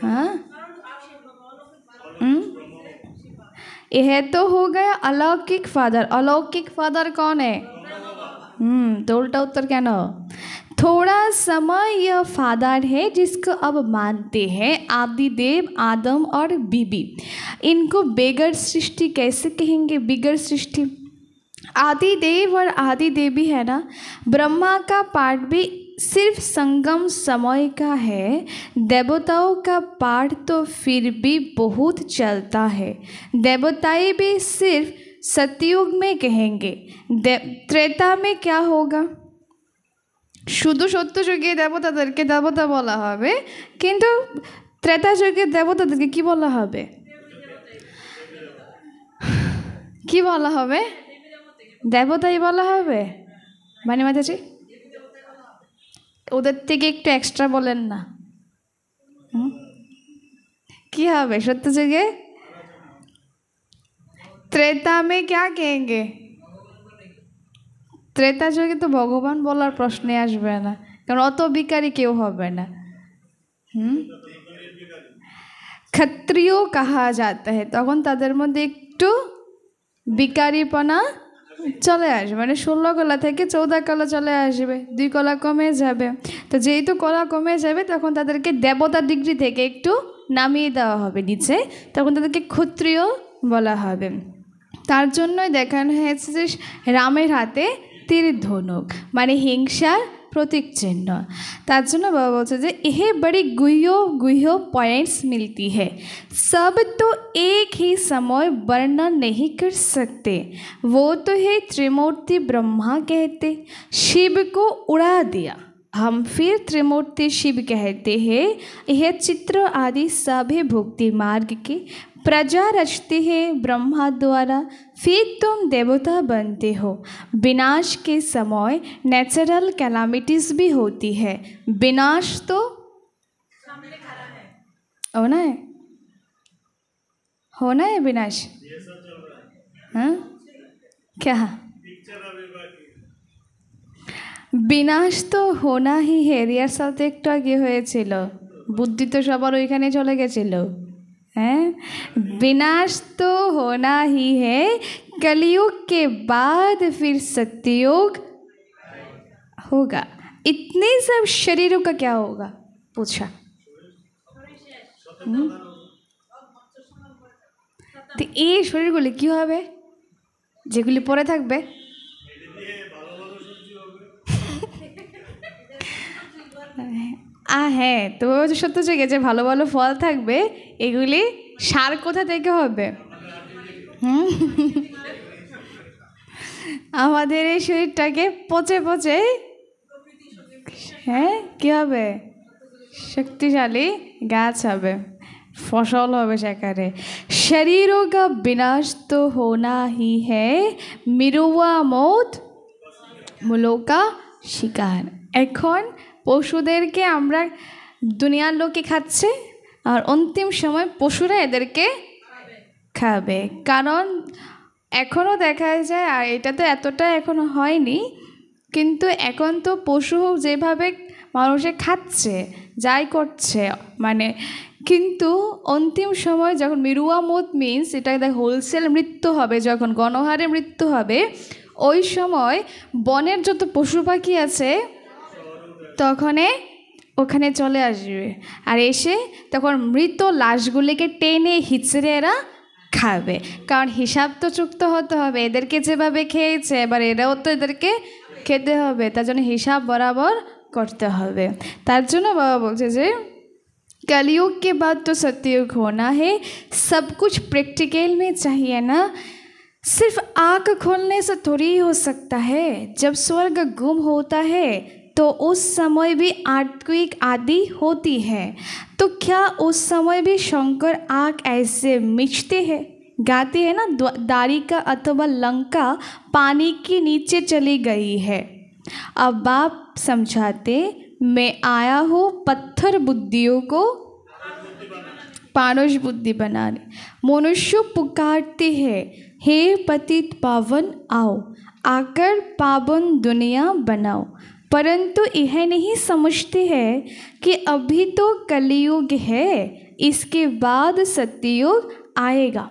हाँ, यह तो हो गया अलौकिक फादर। अलौकिक फादर कौन है? तो उल्टा उत्तर क्या ना? थोड़ा समय यह फादर है जिसको अब मानते हैं आदिदेव आदम और बीबी। इनको बेगर सृष्टि कैसे कहेंगे? बिगर सृष्टि। आदिदेव और आदिदेवी है ना। ब्रह्मा का पाठ भी सिर्फ संगम समय का है, देवताओं का पाठ तो फिर भी बहुत चलता है। देवताएं भी सिर्फ सतयुग में कहेंगे, त्रेता में क्या होगा? শুধু সত্য যুগে দেবতাদেরকে দেবতা বলা হবে, কিন্তু ত্রেতা যুগে দেবতাদেরকে কি বলা হবে? কি বলা হবে? দেবতাই বলা হবে। মানে মাতাজি ওদের থেকে একটু এক্সট্রা বলেন না, কি হবে সত্য যুগে? त्रेता में क्या कहेंगे? त्रेता যুগে তো ভগবান বলার প্রশ্নে আসবে না, কারণ অত বিকারী কেউ হবে না। ক্ষত্রিয় कहा जाता है, তখন তাদের মধ্যে একটু বিকারীপনা চলে আসবে, মানে 16 কলা থেকে 14 কলা চলে আসবে, 2 কলা কমে যাবে। তো যেহেতু কলা কমে যাবে তখন তাদেরকে দেবতা ডিগ্রি থেকে একটু নামিয়ে দেওয়া হবে নিচে, তখন তাদেরকে ক্ষত্রিয় বলা হবে। তার জন্যই দেখানো হয়েছে যে রামের হাতে তীর ধনুক, মানে হিংসার प्रतीक चिन्ह। तार बाबा बोलते हैं यह बड़ी गुह्य पॉइंट्स मिलती है, सब तो एक ही समय वर्णन नहीं कर सकते। वो तो है त्रिमूर्ति ब्रह्मा कहते, शिव को उड़ा दिया, हम फिर त्रिमूर्ति शिव कहते हैं। यह चित्र आदि सभी भक्ति मार्ग के प्रजा रचती है ब्रह्मा द्वारा, फिर तुम देवता बनते हो। विनाश के समय नेचुरल कैलामिटीज भी होती है, विनाश तो होना है, होना है विनाश। हाँ क्या विनाश तो होना ही है। रिहर्सल तो एकटू आगे হয়েছিল, बुद्धि तो सबार ওইখানে চলে গেছিল। हैं विनाश तो होना ही है, कलयुग के बाद फिर सत्ययुग होगा। इतने सब शरीरों का क्या होगा पूछा? तो ये शरीरगुली কি হবে যেগুলি পরে থাকবে? হ্যাঁ, তো সত্য যুগে যে ভালো ভালো ফল থাকবে এগুলি সার কোথা থেকে হবে? আমাদের এই শরীরটাকে পচে পচে হ্যাঁ কি হবে? শক্তিশালী গাছ হবে, फसल হবে সেখানে। शरीरों का विनाश तो होना ही है, मिरुआ मौत मूलों का शिकार। এখন পশুদেরকে আমরা দুনিয়ার লোকে খাচ্ছে, আর অন্তিম সময় পশুরা এদেরকে খাবে। কারণ এখনও দেখা যায়, আর এটা তো এতটা এখনও হয়নি, কিন্তু এখন তো পশু যেভাবে মানুষে খাচ্ছে যাই করছে, মানে কিন্তু অন্তিম সময় যখন মিরুয়া মত মিন্স এটা হোলসেল মৃত্যু হবে, যখন গণহারে মৃত্যু হবে, ওই সময় বনের যত পশু পাখি আছে তখন ওখানে চলে আসবে, আর এসে তখন মৃত লাশগুলিকে টেনে হিচড়ে এরা খাবে। কারণ হিসাব তো চুক্ত হতে হবে, এদেরকে যেভাবে খেয়েছে এবার এরাও তো এদেরকে খেতে হবে, তার জন্য হিসাব বরাবর করতে হবে। তার জন্য বাবা বলছে যে कलयुग के बाद तो सतयुग होना है, सब कुछ प्रैक्टिकल में चाहिए ना, सिर्फ आँख खोलने से थोड़ी हो सकता है। जब स्वर्ग गुम होता है तो उस समय भी आर्टक्विक आदि होती है, तो क्या उस समय भी शंकर आँख ऐसे मिचते हैं, गाते हैं ना, द्वारिका अथवा लंका पानी के नीचे चली गई है। अब बाप समझाते, मैं आया हूँ पत्थर बुद्धियों को पारस बुद्धि बनाने। मनुष्य पुकारते हैं, हे पतित पावन आओ, आकर पावन दुनिया बनाओ, परंतु यह नहीं समझते हैं कि अभी तो कलयुग है, इसके बाद सत्ययुग आएगा।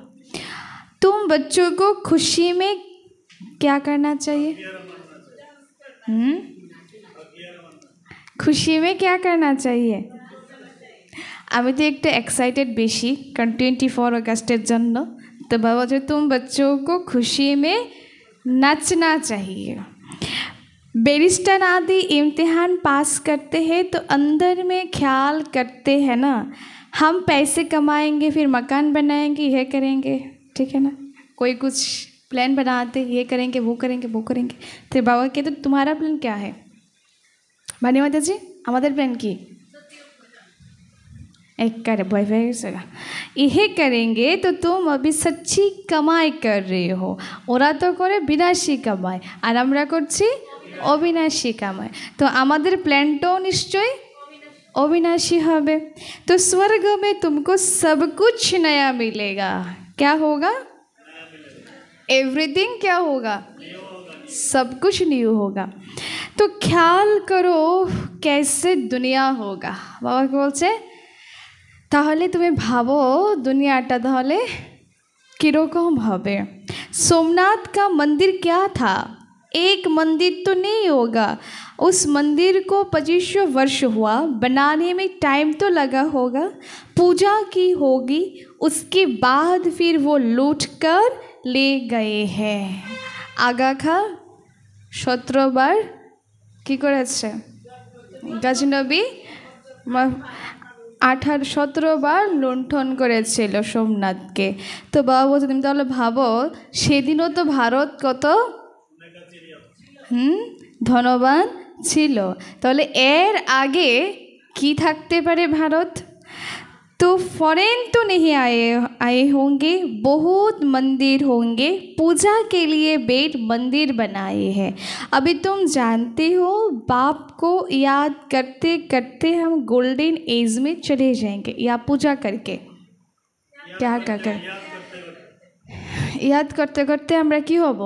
तुम बच्चों को खुशी में क्या करना चाहिए? खुशी में क्या करना चाहिए? আমি তো একটু एक्साइटेड বেশি, কারণ 24 अगस्टर জন্য। तो बाबा जो तुम बच्चों को खुशी में नाचना चाहिए। बैरिस्टर आदि इम्तिहान पास करते हैं तो अंदर में ख्याल करते हैं ना, हम पैसे कमाएंगे, फिर मकान बनाएंगे, यह करेंगे, ठीक है ना। कोई कुछ प्लान बनाते, ये करेंगे, वो करेंगे, वो करेंगे। तो बाबा कहते तो तुम्हारा प्लान क्या है? भानी माता जी, हमारे प्लान की एक करे बॉयफ्रेंड यह करेंगे तो तुम अभी सच्ची कमाई कर रहे हो। ओरा तो करे विनाशी कमाई और আমরা করছি अविनाशी कमाई। तो हमारे प्लानटाও निश्चय अविनाशी হবে। तो स्वर्ग में तुमको सब कुछ नया मिलेगा। क्या होगा? एवरीथिंग क्या होगा? सब कुछ न्यू होगा। तो ख्याल करो कैसे दुनिया होगा। बाबा बोलছে তাহলে তুমি ভাবো दुनियाटा তাহলে किरकम হবে। सोमनाथ का मंदिर क्या था? एक मंदिर तो नहीं होगा। उस मंदिर को 2500 वर्ष हुआ बनाने में, टाइम तो लगा होगा, पूजा की होगी, उसके बाद फिर वो लूट कर ले गए हैं। आगा खा 17 বার কি করেছে? গজনবী 17 বার লুণ্ঠন করেছিল সোমনাথকে। তো বাবা বলছে তুমি তাহলে ভাবো সেদিনও তো ভারত কত ধনবান ছিল, তাহলে এর আগে কি থাকতে পারে ভারত? तो फॉरेन तो नहीं आए होंगे, बहुत मंदिर होंगे, पूजा के लिए बेट मंदिर बनाए हैं। अभी तुम जानते हो बाप को याद करते करते हम गोल्डन एज में चले जाएंगे, या पूजा करके क्या कर याद करते करते আমরা কি হব?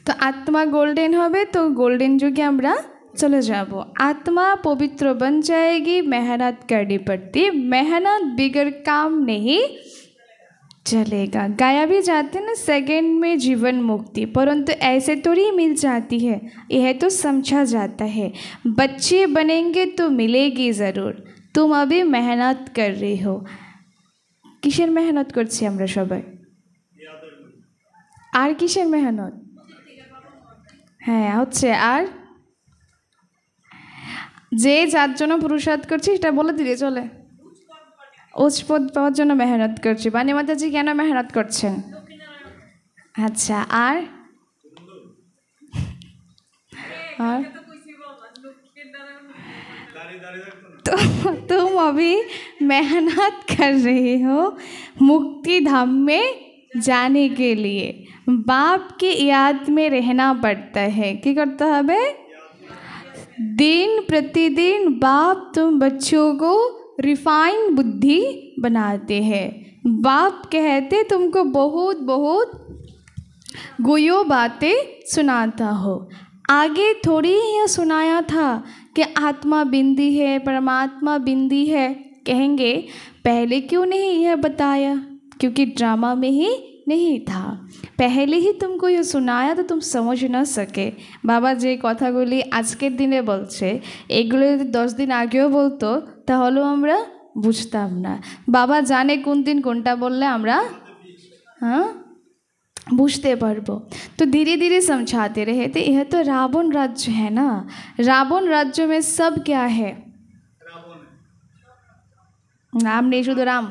तो आत्मा गोल्डन होबे, तो गोल्डन जुगे আমরা चले जाबो। आत्मा पवित्र बन जाएगी मेहनत करनी पड़ती, मेहनत बिगड़ काम नहीं चलेगा। गाया भी जाते ना सेकंड में जीवन मुक्ति, परंतु ऐसे थोड़ी मिल जाती है, यह तो समझा जाता है। बच्चे बनेंगे तो मिलेगी ज़रूर, तुम अभी मेहनत कर रही हो। किसेर मेहनत करছি আমরা সবাই? আর কিসের মেহনত? হ্যাঁ হচ্ছে আর যে যার জন্য পুরুষার্থ করছি সেটা বলে দিলে চলে। উচ্চ পদ পাওয়ার জন্য মেহনত করছি। বাণী মাতাজি কেন মেহনত করছেন? अच्छा আর तो तुम अभी मेहनत कर रही हो मुक्ति धाम में जाने के लिए। बाप के याद में रहना पड़ता है। क्या करता है? दिन प्रतिदिन बाप तुम बच्चों को रिफाइन बुद्धि बनाते हैं। बाप कहते तुमको बहुत बहुत गोयो बातें सुनाता हो। आगे थोड़ी यह सुनाया था कि आत्मा बिंदी है, परमात्मा बिंदी है। कहेंगे पहले क्यों नहीं यह बताया? क्योंकि ड्रामा में ही नहीं था। पहले ही तुमको ये सुनाया तो तुम समझ न सके। बाबा जे कथागुली आजकेर दिने बोलছে एगुलो यदि 10 दिन আগেও বলতো তাহলেও আমরা বুঝতাম না। বাবা জানে কোন দিন কোনটা বললে আমরা बुझते पारबो। तो धीरे धीरे समझाते रहे थे। यह तो रावण राज्य है ना, रावण राज्य में सब क्या है? नाम नहीं शुद्ध राम।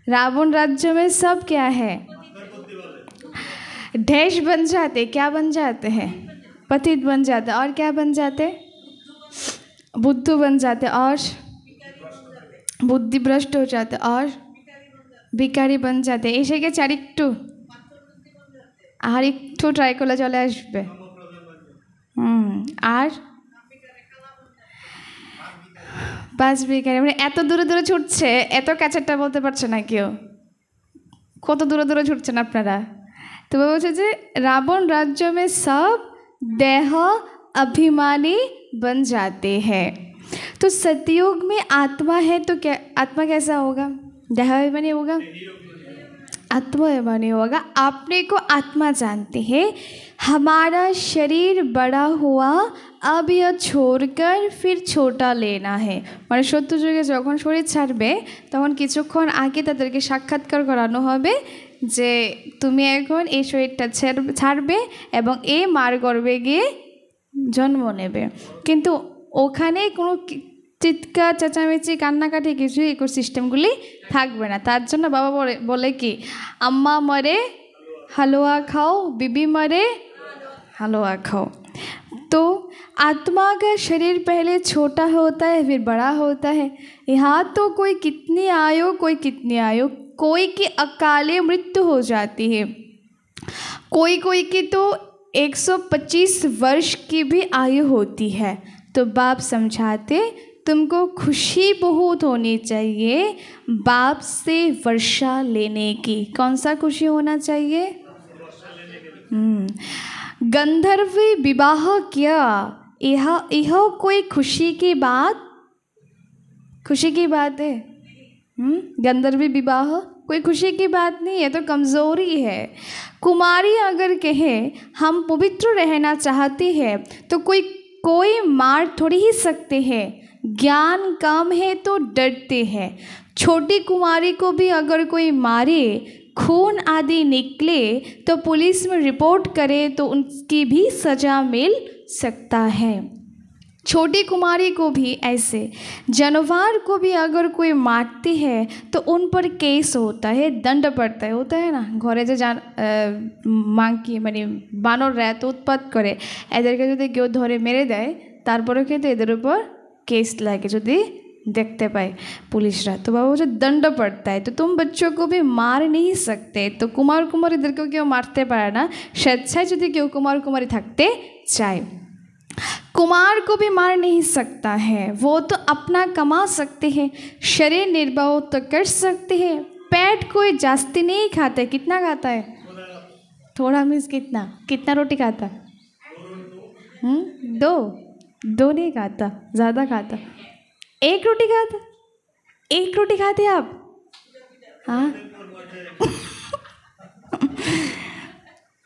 रावण राज्य में सब क्या है? ढेश बन जाते, क्या बन जाते हैं? पतित बन जाते, और क्या बन जाते? बुद्धू बन जाते, और बुद्धि भ्रष्ट हो जाते, और भिखारी बन जाते। ऐसे के चार एकटू और एकटू ट्राई करले चले आसबे। और 5 भिखारी মানে এত দূরে দূরে ছুটছে, এত কাছেরটা বলতে পারছে না কেউ। কত দূরে দূরে ছুটছেন আপনারা? तो वो बोलছে যে रावण राज्य में सब देह अभिमानी बन जाते हैं। तो सतयुग में आत्मा है तो क्या आत्मा कैसा होगा? देह अभिमानी होगा, आत्मा अभिमानी होगा। अपने को आत्मा जानते हैं। हमारा शरीर बड़ा हुआ, अब यह छोड़कर फिर छोटा लेना है। মানে সত্য যুগে যখন শরীর ছাড়বে তখন কিছুক্ষণ আগে তাদেরকে সাক্ষাৎকার করানো হবে যে তুমি এখন এই শরীরটা ছাড়বে এবং এই মার গর্ভে গিয়ে জন্ম নেবে, কিন্তু ওখানে কোনো চিৎকার চেঁচামেচি কান্নাকাটি কিছু ইকোসিস্টেমগুলি থাকবে না। তার জন্য বাবা বলে কি, আম্মা মরে हलवा खाओ, बीबी मरे हलवा खाओ। तो आत्मा का शरीर पहले छोटा होता है फिर बड़ा होता है। यहाँ तो कोई कितनी आयु कोई कितनी आयु, कोई की अकाले मृत्यु हो जाती है, कोई की तो 125 वर्ष की भी आयु होती है। तो बाप समझाते तुमको खुशी बहुत होनी चाहिए बाप से वर्षा लेने की। कौन सा खुशी होना चाहिए? गंधर्व विवाह किया, यह कोई खुशी की बात है? गंधर्व विवाह कोई खुशी की बात नहीं है, तो कमज़ोरी है। कुमारी अगर कहे हम पवित्र रहना चाहते हैं तो कोई मार थोड़ी ही सकते हैं, ज्ञान कम है तो डरते हैं। छोटी कुमारी को भी अगर कोई मारे, खून आदि निकले तो पुलिस में रिपोर्ट करे तो उनकी भी सज़ा मिल सकता है। छोटी कुमारी को भी ऐसे, जानवर को भी अगर कोई मारती है तो उन पर केस होता है, दंड पड़ता है। होता है ना घरे जो मांकी माने बानर रा तो उत्पात करे, एदेरके यदि केउ धरे मेरे देय तारपरे किन्तु एদের উপর केस लागे यदि देखते पाए पुलिसरा, तो बाबा जो दंड पड़ता है। तो तुम बच्चों को भी मार नहीं सकते, तो कुमार कुमारी इधर क्यों मारते पारे ना, स्वेच्छाय यदि क्यों कुमार कुमारी थकते चाहे। कुमार को भी मार नहीं सकता है, वो तो अपना कमा सकते हैं, शरीर निर्वाह तो कर सकते हैं। पेट कोई जास्ती नहीं खाता है, कितना खाता है? थोड़ा मीन्स कितना रोटी खाता है? दो नहीं खाता, ज़्यादा खाता। एक रोटी खाते आप? हाँ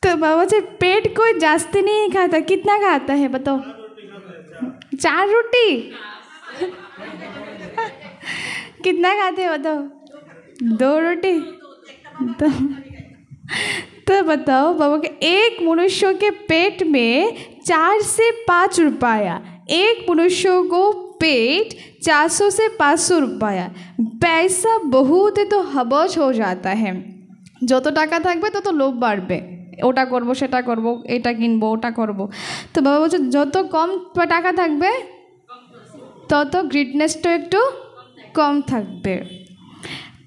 तो बाबा जी पेट कोई जास्ती नहीं खाता, कितना खाता है बताओ? 4 रोटी कितना खाते हैं बताओ? 2 रोटी। तो बताओ बाबा के एक मनुष्य के पेट में 4 से 5 रुपया, एक मनुष्य को पेट 400 से 500 रुपया, पैसा बहुत है तो हबस हो जाता है। যত টাকা থাকবে তত লোভ বাড়বে, ওটা করব সেটা করব, এটা কিনবো ওটা করব। তো বাবা বলছে যত কম টাকা থাকবে তত গ্রিডনেসটা একটু কম থাকবে।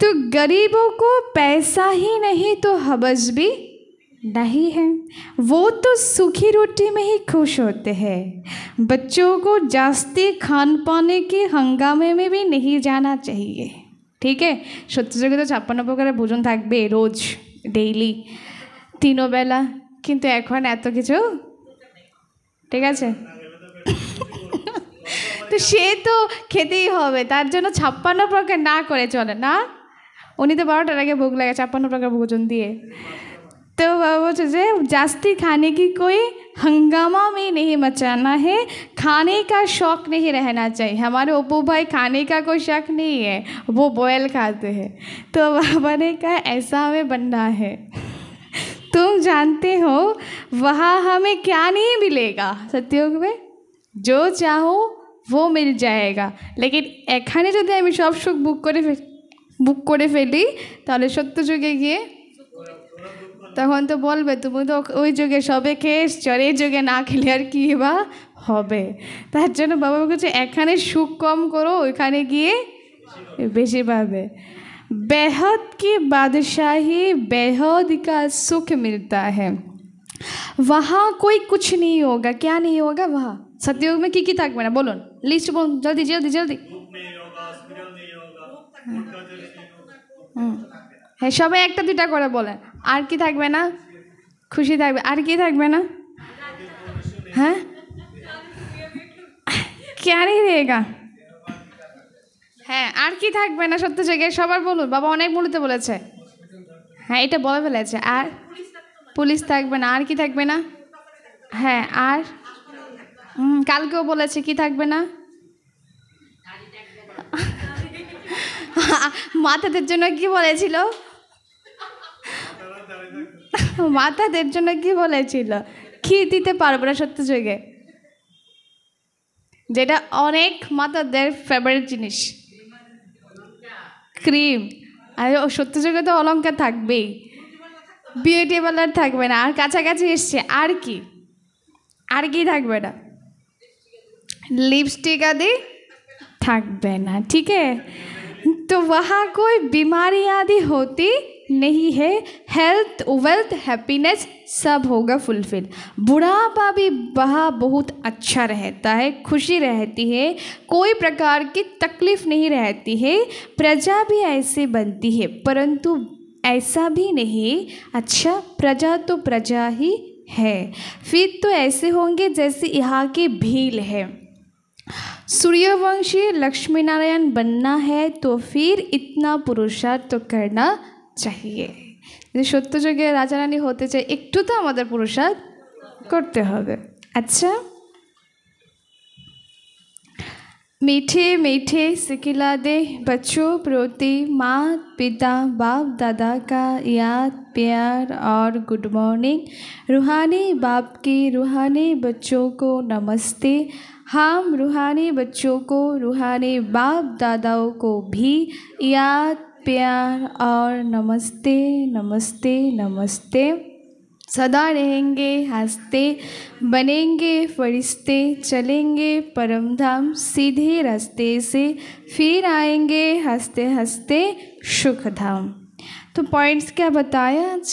तो गरीबों को पैसा ही नहीं तो हवस भी नहीं है, वो तो सूखी रोटी में ही खुश होते हैं। बच्चों को जास्ती खान पाने के हंगामे में भी नहीं जाना चाहिए। ठीक है, सत्य जगह तो 56 प्रकार भोजन থাকবে रोज डेली 3 বেলা, কিন্তু এখন এত কিছু ঠিক আছে তো সে তো খেতেই হবে, তার জন্য 56 প্রকার না করে চলে না। উনি তো 12টার আগে ভোগ লাগে 56 प्रकार भोजन दिए। तो बाबा जे जास्ती खाने की कोई हंगामा में नहीं मचाना है, खाने का शौक नहीं रहना चाहिए। हमारे ओप्पो भाई खाने का कोई शौक नहीं है, वो बॉयल खाते हैं। तो बाबा ने कहा ऐसा हमें बनना है। तुम जानते हो वहाँ हमें क्या नहीं मिलेगा, सत्युग में जो चाहो वो मिल जाएगा, लेकिन एखाने यदि आमी सब सुख बुक करे फेली ताहले सत्य जुगे गिये তখন তো বলবে তুমি তো ওই যুগে সবে খেয়ে এসছো, আর এই যুগে না খেলে আর কী বা হবে। তার জন্য বাবা বলছে এখানে সুখ কম করো, ওইখানে গিয়ে বেশি পাবে। बेहद की बादशाही बेहद का सुख मिलता है, वहाँ कोई कुछ नहीं होगा। क्या नहीं होगा वहाँ? सतयुग में की থাকবে না বলুন, লিস্ট বলুন জলদি জলদি জলদি। হ্যাঁ সবাই একটা দুটা করে বলেন। আর কি থাকবে না? খুশি থাকবে। আর কি থাকবে না? হ্যাঁ क्या नहीं रहेगा? হ্যাঁ আর কি থাকবে না? সত্য জায়গায় সবার বলুন, বাবা অনেক বলতে বলেছে। হ্যাঁ এটা বলে ফেলেছে। আর পুলিশ থাকবে না। আর কি থাকবে না? হ্যাঁ আর কালকেও বলেছে কি থাকবে না? মাথাদের জন্য কি বলেছিল? মাতাদের জন্য কি বলেছিল? ক্ষীর দিতে পারবো না সত্য যুগে, যেটা অনেক মাতাদের ফেভারিট জিনিস, ক্রিম। আর সত্য যুগে তো অলংকার থাকবেই, বিউটি পার্লার থাকবে না, আর কাছাকাছি এসছে আর কি, আর কি থাকবে না, लिपस्टिक आदि थकबे ना, ठीक है। तो वहाँ कोई बीमारी आदि होती नहीं है, हेल्थ वेल्थ हैप्पीनेस सब होगा फुलफिल। बुढ़ापा भी वहाँ बहुत अच्छा रहता है, खुशी रहती है, कोई प्रकार की तकलीफ नहीं रहती है। प्रजा भी ऐसे बनती है, परंतु ऐसा भी नहीं, अच्छा प्रजा तो प्रजा ही है, फिर तो ऐसे होंगे जैसे यहाँ की भील है। सूर्यवंशी लक्ष्मी नारायण बनना है तो फिर इतना पुरुषार्थ तो करना चाहिए। यदि सत्य जुगे राजा रानी होते चाই একটু তো আমাদের পুরুষার্থ করতে হবে। अच्छा, मीठे मीठे सिखिलाते बच्चों प्रति माँ पिता बाप दादा का याद प्यार और गुड मॉर्निंग। रूहानी बाप की रूहानी बच्चों को नमस्ते। हम रूहानी बच्चों को रूहानी बाप दादाओं को भी याद प्यार और नमस्ते नमस्ते नमस्ते। सदा रहेंगे हंसते, बनेंगे फरिश्ते, चलेंगे परम धाम सीधे रास्ते से, फिर आएंगे हंसते हंसते सुख धाम। तो पॉइंट्स क्या बताया आज?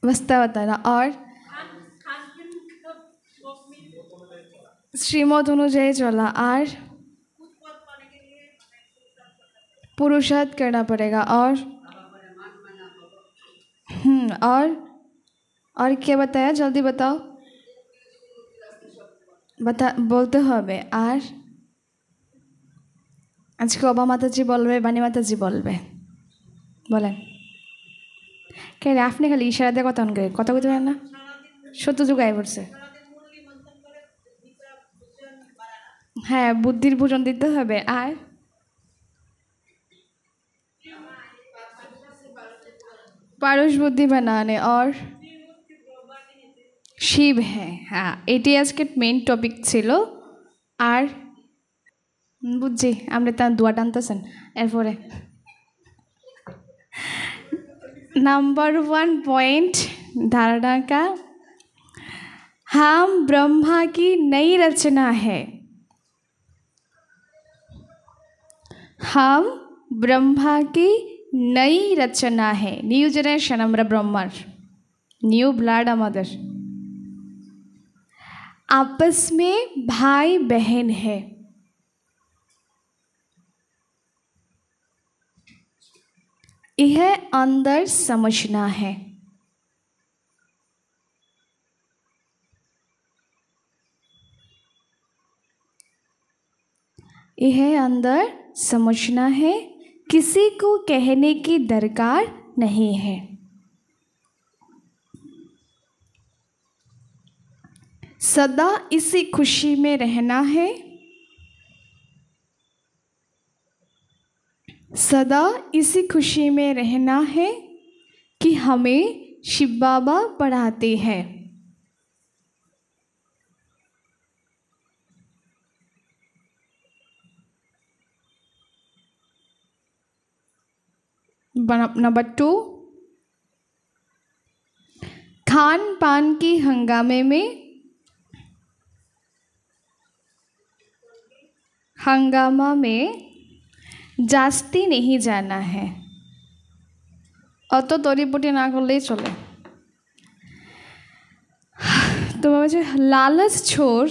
बस्ता बताना। और श्रीमत अनुযায়ী चला, और पुरुषार्थ करना पड़ेगा। और क्या बताया? जल्दी बताओ, बोलते হবে। আর আজকে অবা মাতাজি বলবে, বাণী মাতাজি বলবে, বলেন। কেন আপনি খালি ইশারা দিয়ে কথা কইতে পারেন না? সত্য যুগ আয় পড়ছে। হ্যাঁ, বুদ্ধির ভোজন দিতে হবে। আর पारुष बुद्धि बनाने, और शिव है। हाँ, एटी आज के मेन टपिक छिलो। और बुझी आपनि तार दुआ टानतेছেন। एरपरे नंबर 1 पॉइंट धारणा का, हम ब्रह्मा की नई रचना है। हम ब्रह्मा की नई रचना है, न्यू जनरेशन আমরা ব্রহ্মার, न्यू ब्लड আমাদের। आपस में भाई बहन है, यह अंदर समझना है। यह अंदर समझना है, किसी को कहने की दरकार नहीं है। सदा इसी खुशी में रहना है, सदा इसी खुशी में रहना है कि हमें शिव बाबा पढ़ाते हैं। नंबर 2, खान पान की हंगामे में हंगामा में जास्ती नहीं जाना है। অত তরিপটি না করলেই চলে। तो लालच छोड़